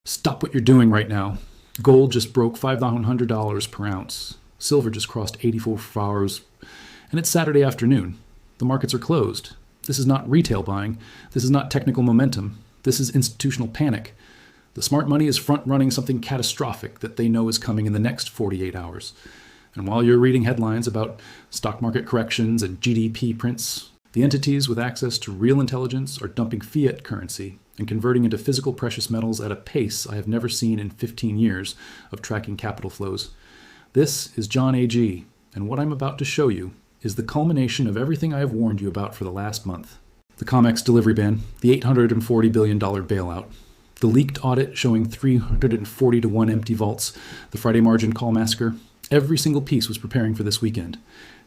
Stop what you're doing right now. Gold just broke $5,100 per ounce. Silver just crossed 84 hours. And it's Saturday afternoon. The markets are closed. This is not retail buying. This is not technical momentum. This is institutional panic. The smart money is front-running something catastrophic that they know is coming in the next 48 hours. And while you're reading headlines about stock market corrections and GDP prints, the entities with access to real intelligence are dumping fiat currency and converting into physical precious metals at a pace I have never seen in 15 years of tracking capital flows. This is John AG, and what I'm about to show you is the culmination of everything I have warned you about for the last month. The COMEX delivery ban, the $840 billion bailout, the leaked audit showing 340 to 1 empty vaults, the Friday margin call massacre. Every single piece was preparing for this weekend.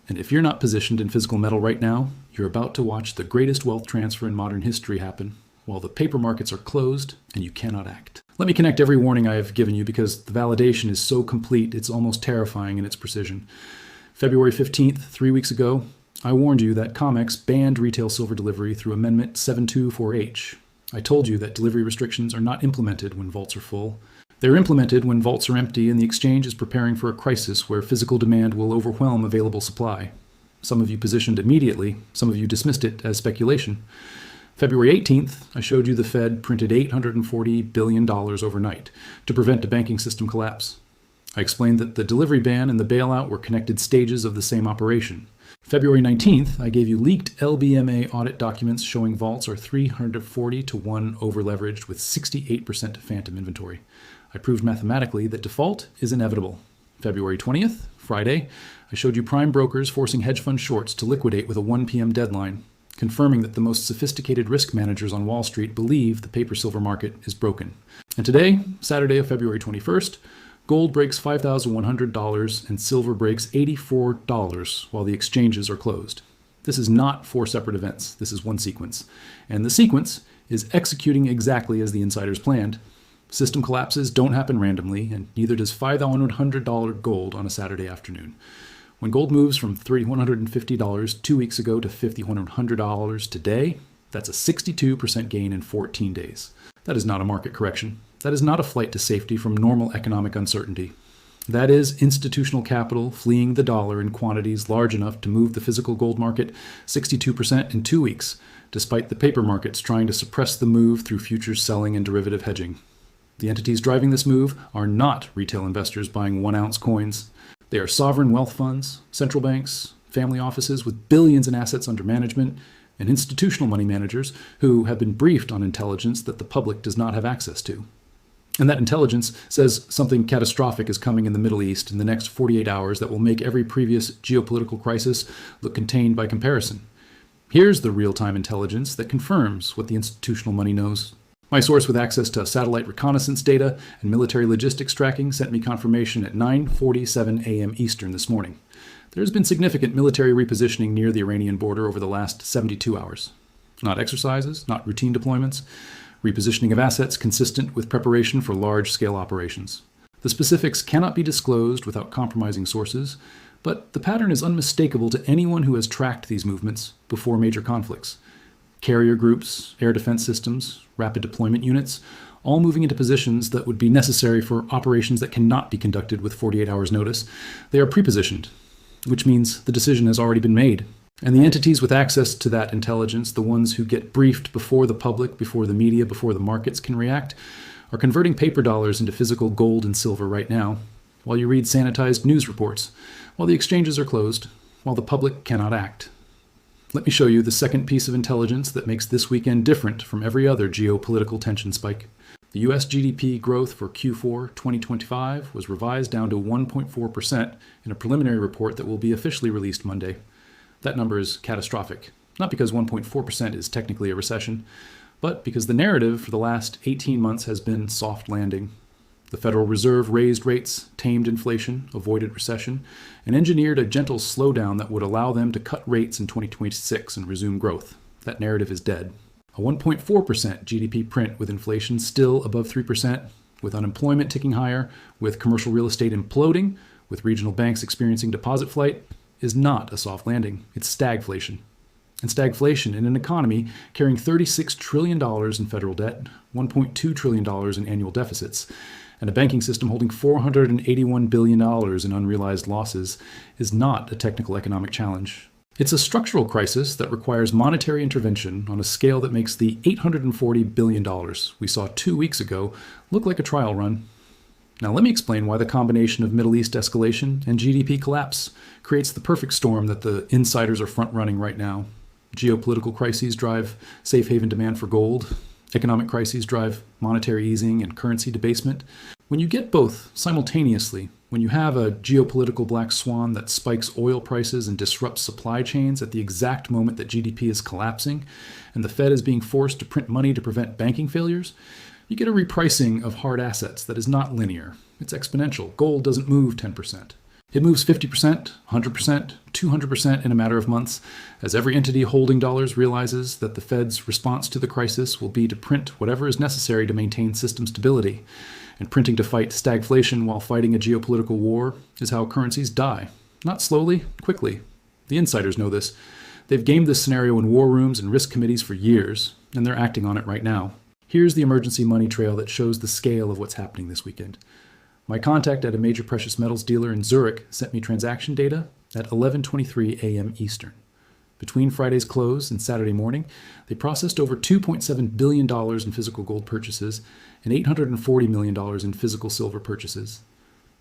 And if you're not positioned in physical metal right now, you're about to watch the greatest wealth transfer in modern history happen, while the paper markets are closed and you cannot act. Let me connect every warning I have given you because the validation is so complete it's almost terrifying in its precision. February 15th, 3 weeks ago, I warned you that COMEX banned retail silver delivery through Amendment 724H. I told you that delivery restrictions are not implemented when vaults are full. They're implemented when vaults are empty and the exchange is preparing for a crisis where physical demand will overwhelm available supply. Some of you positioned immediately, some of you dismissed it as speculation. February 18th, I showed you the Fed printed $840 billion overnight to prevent a banking system collapse. I explained that the delivery ban and the bailout were connected stages of the same operation. February 19th, I gave you leaked LBMA audit documents showing vaults are 340 to 1 over-leveraged with 68% phantom inventory. I proved mathematically that default is inevitable. February 20th, Friday, I showed you prime brokers forcing hedge fund shorts to liquidate with a 1 p.m. deadline, confirming that the most sophisticated risk managers on Wall Street believe the paper silver market is broken. And today, Saturday of February 21st, gold breaks $5,100 and silver breaks $84 while the exchanges are closed. This is not 4 separate events. This is one sequence. And the sequence is executing exactly as the insiders planned. System collapses don't happen randomly, and neither does $5,100 gold on a Saturday afternoon. When gold moves from $3,150 2 weeks ago to $5,100 today, that's a 62% gain in 14 days. That is not a market correction. That is not a flight to safety from normal economic uncertainty. That is institutional capital fleeing the dollar in quantities large enough to move the physical gold market 62% in 2 weeks, despite the paper markets trying to suppress the move through futures selling and derivative hedging. The entities driving this move are not retail investors buying 1-ounce coins. They are sovereign wealth funds, central banks, family offices with billions in assets under management, and institutional money managers who have been briefed on intelligence that the public does not have access to. And that intelligence says something catastrophic is coming in the Middle East in the next 48 hours that will make every previous geopolitical crisis look contained by comparison. Here's the real-time intelligence that confirms what the institutional money knows. My source with access to satellite reconnaissance data and military logistics tracking sent me confirmation at 9:47 a.m. Eastern this morning. There has been significant military repositioning near the Iranian border over the last 72 hours. Not exercises, not routine deployments, repositioning of assets consistent with preparation for large-scale operations. The specifics cannot be disclosed without compromising sources, but the pattern is unmistakable to anyone who has tracked these movements before major conflicts. Carrier groups, air defense systems, rapid deployment units, all moving into positions that would be necessary for operations that cannot be conducted with 48 hours notice. They are prepositioned, which means the decision has already been made. And the entities with access to that intelligence, the ones who get briefed before the public, before the media, before the markets can react, are converting paper dollars into physical gold and silver right now, while you read sanitized news reports, while the exchanges are closed, while the public cannot act. Let me show you the second piece of intelligence that makes this weekend different from every other geopolitical tension spike. The U.S. GDP growth for Q4 2025 was revised down to 1.4% in a preliminary report that will be officially released Monday. That number is catastrophic, not because 1.4% is technically a recession, but because the narrative for the last 18 months has been soft landing. The Federal Reserve raised rates, tamed inflation, avoided recession, and engineered a gentle slowdown that would allow them to cut rates in 2026 and resume growth. That narrative is dead. A 1.4% GDP print with inflation still above 3%, with unemployment ticking higher, with commercial real estate imploding, with regional banks experiencing deposit flight, is not a soft landing. It's stagflation. and stagflation in an economy carrying $36 trillion in federal debt, $1.2 trillion in annual deficits, and a banking system holding $481 billion in unrealized losses is not a technical economic challenge. It's a structural crisis that requires monetary intervention on a scale that makes the $840 billion we saw 2 weeks ago look like a trial run. Now let me explain why the combination of Middle East escalation and GDP collapse creates the perfect storm that the insiders are front-running right now. Geopolitical crises drive safe haven demand for gold. Economic crises drive monetary easing and currency debasement. When you get both simultaneously, when you have a geopolitical black swan that spikes oil prices and disrupts supply chains at the exact moment that GDP is collapsing, and the Fed is being forced to print money to prevent banking failures, you get a repricing of hard assets that is not linear. It's exponential. Gold doesn't move 10%. It moves 50%, 100%, 200% in a matter of months, as every entity holding dollars realizes that the Fed's response to the crisis will be to print whatever is necessary to maintain system stability. And printing to fight stagflation while fighting a geopolitical war is how currencies die. Not slowly, quickly. The insiders know this. They've gamed this scenario in war rooms and risk committees for years, and they're acting on it right now. Here's the emergency money trail that shows the scale of what's happening this weekend. My contact at a major precious metals dealer in Zurich sent me transaction data at 11:23 a.m. Eastern. Between Friday's close and Saturday morning, they processed over $2.7 billion in physical gold purchases and $840 million in physical silver purchases.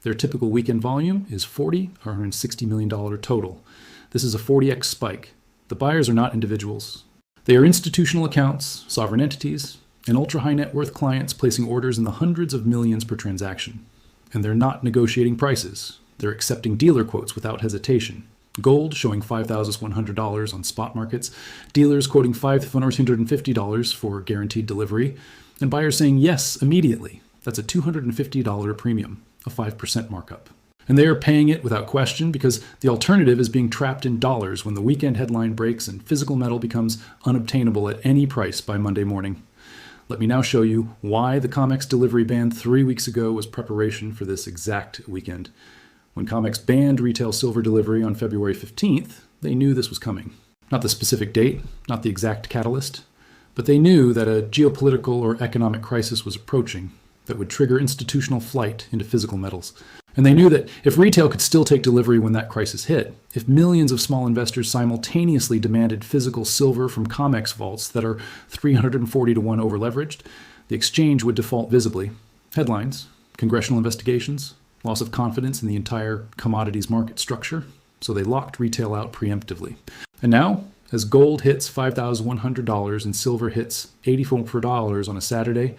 Their typical weekend volume is $40 or $160 million total. This is a 40x spike. The buyers are not individuals. They are institutional accounts, sovereign entities, and ultra-high net worth clients placing orders in the hundreds of millions per transaction. And they're not negotiating prices. They're accepting dealer quotes without hesitation. Gold showing $5,100 on spot markets, dealers quoting $550 for guaranteed delivery, and buyers saying yes immediately. That's a $250 premium, a 5% markup. And they are paying it without question because the alternative is being trapped in dollars when the weekend headline breaks and physical metal becomes unobtainable at any price by Monday morning. Let me now show you why the COMEX delivery ban 3 weeks ago was preparation for this exact weekend. When COMEX banned retail silver delivery on February 15th, they knew this was coming. Not the specific date, not the exact catalyst, but they knew that a geopolitical or economic crisis was approaching that would trigger institutional flight into physical metals. And they knew that if retail could still take delivery when that crisis hit, if millions of small investors simultaneously demanded physical silver from COMEX vaults that are 340 to 1 over-leveraged, the exchange would default visibly. Headlines, congressional investigations, loss of confidence in the entire commodities market structure, so they locked retail out preemptively. And now, as gold hits $5,100 and silver hits $84 on a Saturday,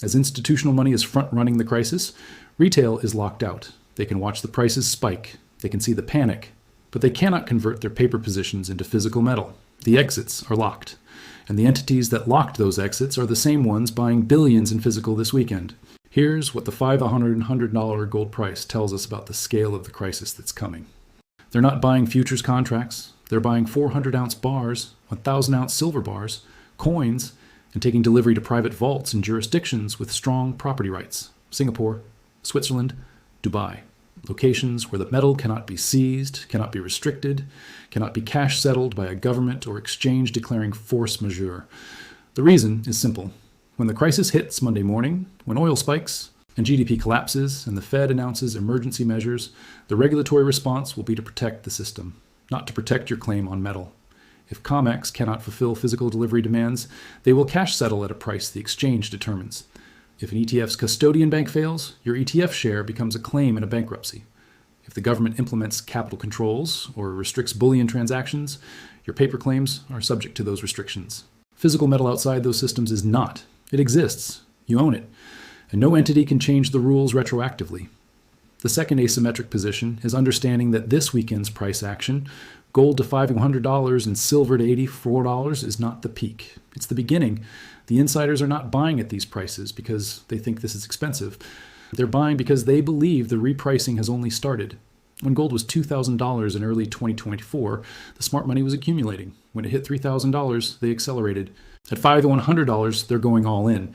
as institutional money is front-running the crisis, retail is locked out. They can watch the prices spike. They can see the panic. But they cannot convert their paper positions into physical metal. The exits are locked. And the entities that locked those exits are the same ones buying billions in physical this weekend. Here's what the $500 gold price tells us about the scale of the crisis that's coming. They're not buying futures contracts. They're buying 400-ounce bars, 1,000-ounce silver bars, coins, and taking delivery to private vaults in jurisdictions with strong property rights. Singapore, Switzerland, Dubai. Locations where the metal cannot be seized, cannot be restricted, cannot be cash settled by a government or exchange declaring force majeure. The reason is simple. When the crisis hits Monday morning, when oil spikes and GDP collapses and the Fed announces emergency measures, the regulatory response will be to protect the system, not to protect your claim on metal. If COMEX cannot fulfill physical delivery demands, they will cash settle at a price the exchange determines. If an ETF's custodian bank fails, your ETF share becomes a claim in a bankruptcy. If the government implements capital controls or restricts bullion transactions, your paper claims are subject to those restrictions. Physical metal outside those systems is not. It exists. You own it. And no entity can change the rules retroactively. The second asymmetric position is understanding that this weekend's price action, gold to $500 and silver to $84, is not the peak. It's the beginning. The insiders are not buying at these prices because they think this is expensive. They're buying because they believe the repricing has only started. When gold was $2,000 in early 2024, the smart money was accumulating. When it hit $3,000, they accelerated. At $5,100, they're going all in.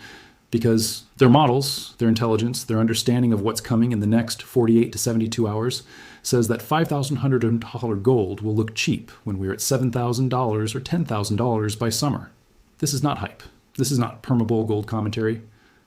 because their models, their intelligence, their understanding of what's coming in the next 48 to 72 hours says that $5,100 gold will look cheap when we're at $7,000 or $10,000 by summer. This is not hype. This is not permabull gold commentary.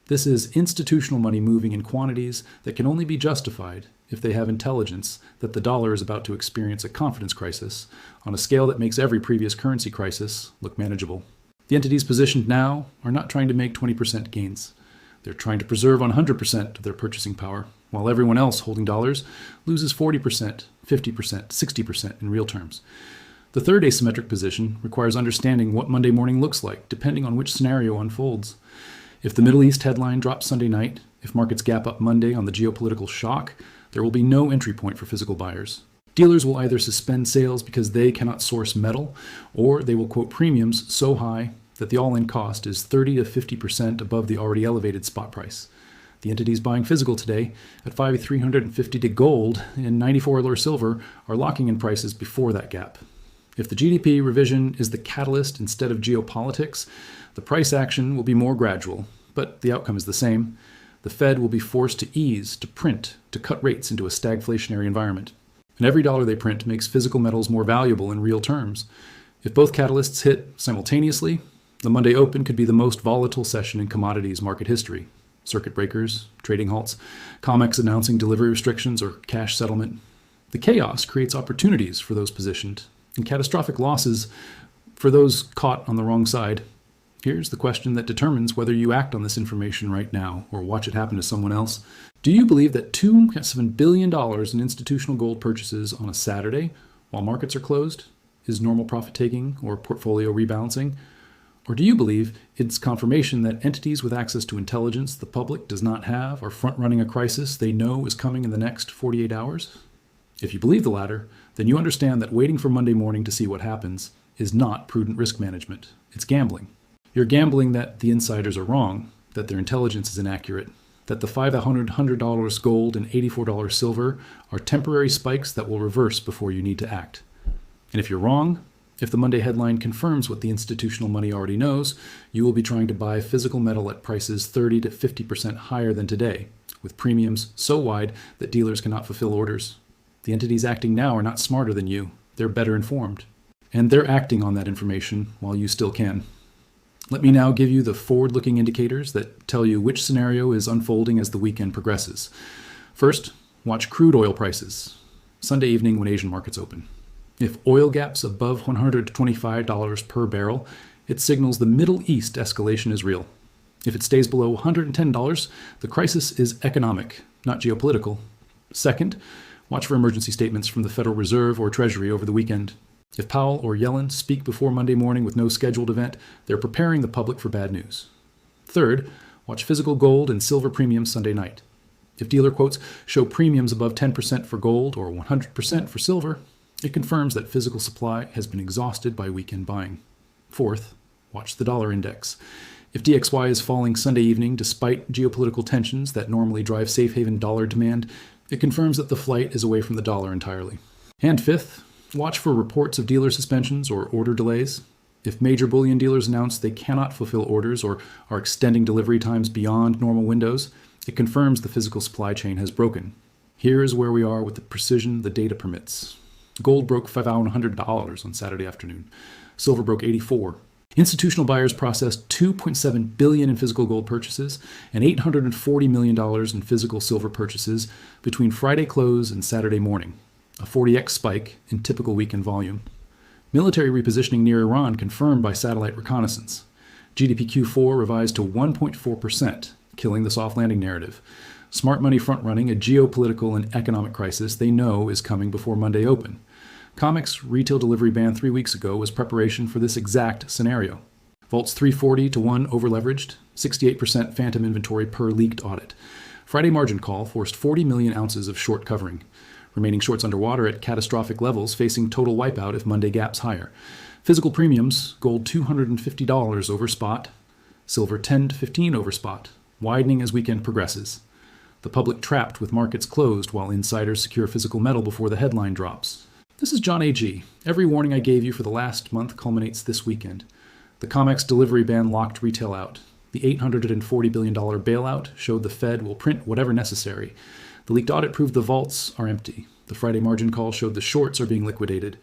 This is institutional money moving in quantities that can only be justified if they have intelligence that the dollar is about to experience a confidence crisis on a scale that makes every previous currency crisis look manageable. The entities positioned now are not trying to make 20% gains. They're trying to preserve 100% of their purchasing power, while everyone else holding dollars loses 40%, 50%, 60% in real terms. The third asymmetric position requires understanding what Monday morning looks like, depending on which scenario unfolds. If the Middle East headline drops Sunday night, if markets gap up Monday on the geopolitical shock, there will be no entry point for physical buyers. Dealers will either suspend sales because they cannot source metal, or they will quote premiums so high that the all-in cost is 30 to 50% above the already elevated spot price. The entities buying physical today at 5,350 to gold and 94 or silver are locking in prices before that gap. If the GDP revision is the catalyst instead of geopolitics, the price action will be more gradual, but the outcome is the same. The Fed will be forced to ease, to print, to cut rates into a stagflationary environment. And every dollar they print makes physical metals more valuable in real terms. If both catalysts hit simultaneously, the Monday open could be the most volatile session in commodities market history. Circuit breakers, trading halts, COMEX announcing delivery restrictions or cash settlement. The chaos creates opportunities for those positioned, and catastrophic losses for those caught on the wrong side. Here's the question that determines whether you act on this information right now or watch it happen to someone else. Do you believe that $2.7 billion in institutional gold purchases on a Saturday while markets are closed is normal profit taking or portfolio rebalancing? Or do you believe it's confirmation that entities with access to intelligence the public does not have are front-running a crisis they know is coming in the next 48 hours? If you believe the latter, then you understand that waiting for Monday morning to see what happens is not prudent risk management. It's gambling. You're gambling that the insiders are wrong, that their intelligence is inaccurate, that the $500 gold and $84 silver are temporary spikes that will reverse before you need to act. And if you're wrong, if the Monday headline confirms what the institutional money already knows, you will be trying to buy physical metal at prices 30 to 50% higher than today, with premiums so wide that dealers cannot fulfill orders. The entities acting now are not smarter than you. They're better informed. And they're acting on that information while you still can. Let me now give you the forward-looking indicators that tell you which scenario is unfolding as the weekend progresses. First, watch crude oil prices, Sunday evening when Asian markets open. If oil gaps above $125 per barrel, it signals the Middle East escalation is real. If it stays below $110, the crisis is economic, not geopolitical. Second, watch for emergency statements from the Federal Reserve or Treasury over the weekend. If Powell or Yellen speak before Monday morning with no scheduled event, they're preparing the public for bad news. Third, watch physical gold and silver premiums Sunday night. If dealer quotes show premiums above 10% for gold or 100% for silver, it confirms that physical supply has been exhausted by weekend buying. Fourth, watch the dollar index. If DXY is falling Sunday evening despite geopolitical tensions that normally drive safe haven dollar demand, it confirms that the flight is away from the dollar entirely. And fifth, watch for reports of dealer suspensions or order delays. If major bullion dealers announce they cannot fulfill orders or are extending delivery times beyond normal windows, it confirms the physical supply chain has broken. Here is where we are with the precision the data permits. Gold broke $5,100 on Saturday afternoon. Silver broke $84. Institutional buyers processed $2.7 billion in physical gold purchases and $840 million in physical silver purchases between Friday close and Saturday morning, a 40x spike in typical weekend volume. Military repositioning near Iran confirmed by satellite reconnaissance. GDP Q4 revised to 1.4%, killing the soft landing narrative. Smart money front-running a geopolitical and economic crisis they know is coming before Monday open. COMEX retail delivery ban 3 weeks ago was preparation for this exact scenario. Vaults 340 to 1 overleveraged, 68% phantom inventory per leaked audit. Friday margin call forced 40 million ounces of short covering. Remaining shorts underwater at catastrophic levels, facing total wipeout if Monday gaps higher. Physical premiums, gold $250 over spot, silver 10 to 15 over spot, widening as weekend progresses. The public trapped with markets closed while insiders secure physical metal before the headline drops. This is John A.G. Every warning I gave you for the last month culminates this weekend. The COMEX delivery ban locked retail out. The $840 billion bailout showed the Fed will print whatever necessary. The leaked audit proved the vaults are empty. The Friday margin call showed the shorts are being liquidated.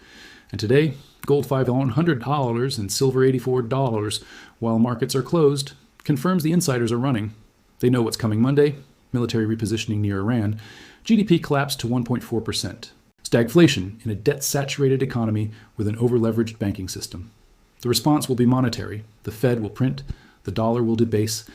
And today, gold $500 and silver $84, while markets are closed, confirms the insiders are running. They know what's coming Monday: military repositioning near Iran. GDP collapsed to 1.4%. Stagflation in a debt-saturated economy with an over-leveraged banking system. The response will be monetary. The Fed will print, the dollar will debase,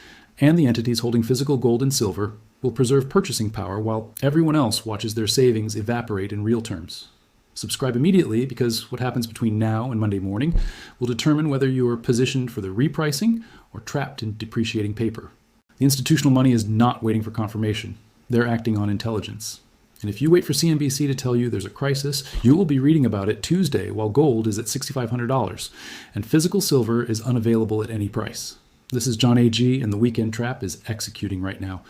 and the entities holding physical gold and silver will preserve purchasing power while everyone else watches their savings evaporate in real terms. Subscribe immediately, because what happens between now and Monday morning will determine whether you are positioned for the repricing or trapped in depreciating paper. The institutional money is not waiting for confirmation. They're acting on intelligence. And if you wait for CNBC to tell you there's a crisis, you will be reading about it Tuesday while gold is at $6,500 and physical silver is unavailable at any price. This is John A.G., and the Weekend Trap is executing right now.